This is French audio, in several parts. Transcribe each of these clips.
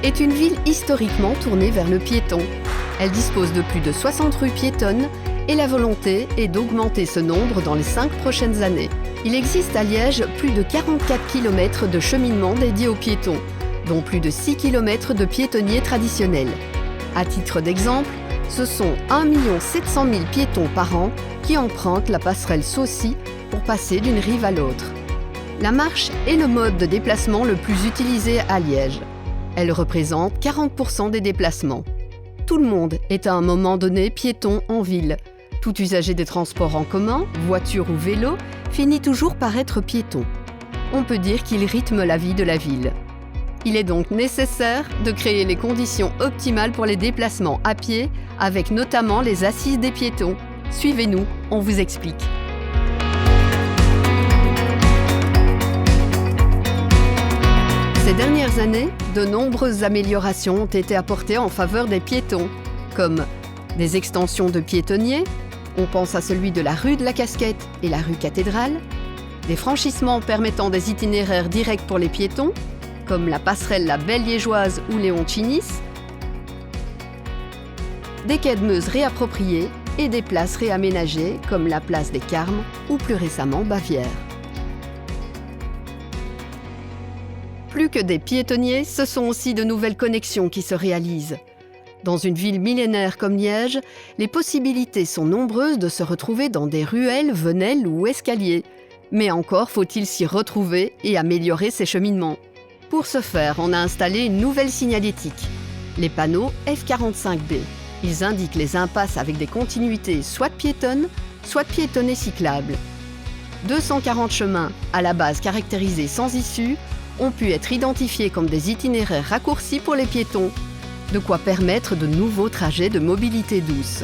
est une ville historiquement tournée vers le piéton. Elle dispose de plus de 60 rues piétonnes et la volonté est d'augmenter ce nombre dans les 5 prochaines années. Il existe à Liège plus de 44 km de cheminement dédiés aux piétons, dont plus de 6 km de piétonniers traditionnels. À titre d'exemple, ce sont 1 700 000 piétons par an qui empruntent la passerelle Saucy pour passer d'une rive à l'autre. La marche est le mode de déplacement le plus utilisé à Liège. Elle représente 40% des déplacements. Tout le monde est à un moment donné piéton en ville. Tout usager des transports en commun, voiture ou vélo, finit toujours par être piéton. On peut dire qu'il rythme la vie de la ville. Il est donc nécessaire de créer les conditions optimales pour les déplacements à pied, avec notamment les assises des piétons. Suivez-nous, on vous explique. Ces dernières années, de nombreuses améliorations ont été apportées en faveur des piétons, comme des extensions de piétonniers, on pense à celui de la rue de la Casquette et la rue Cathédrale, des franchissements permettant des itinéraires directs pour les piétons, comme la passerelle La Belle Liégeoise ou Léon Chinis, des quais de Meuse réappropriés et des places réaménagées comme la place des Carmes ou plus récemment Bavière. Plus que des piétonniers, ce sont aussi de nouvelles connexions qui se réalisent. Dans une ville millénaire comme Liège, les possibilités sont nombreuses de se retrouver dans des ruelles, venelles ou escaliers. Mais encore faut-il s'y retrouver et améliorer ses cheminements. Pour ce faire, on a installé une nouvelle signalétique, les panneaux F45B. Ils indiquent les impasses avec des continuités soit piétonnes, soit piétonnes et cyclables. 240 chemins, à la base caractérisés sans issue, ont pu être identifiés comme des itinéraires raccourcis pour les piétons, de quoi permettre de nouveaux trajets de mobilité douce.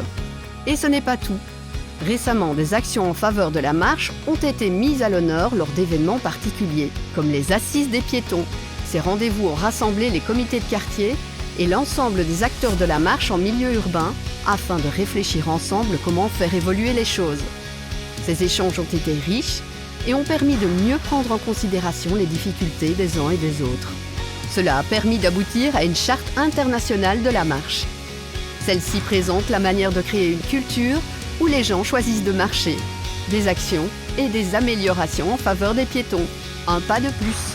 Et ce n'est pas tout. Récemment, des actions en faveur de la marche ont été mises à l'honneur lors d'événements particuliers, comme les Assises des piétons. Ces rendez-vous ont rassemblé les comités de quartier et l'ensemble des acteurs de la marche en milieu urbain afin de réfléchir ensemble comment faire évoluer les choses. Ces échanges ont été riches et ont permis de mieux prendre en considération les difficultés des uns et des autres. Cela a permis d'aboutir à une charte internationale de la marche. Celle-ci présente la manière de créer une culture où les gens choisissent de marcher, des actions et des améliorations en faveur des piétons. Un pas de plus.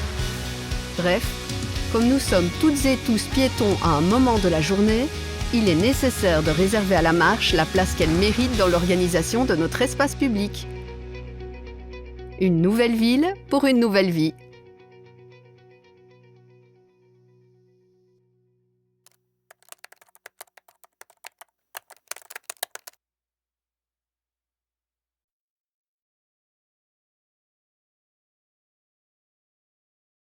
Bref, comme nous sommes toutes et tous piétons à un moment de la journée, il est nécessaire de réserver à la marche la place qu'elle mérite dans l'organisation de notre espace public. Une nouvelle ville pour une nouvelle vie.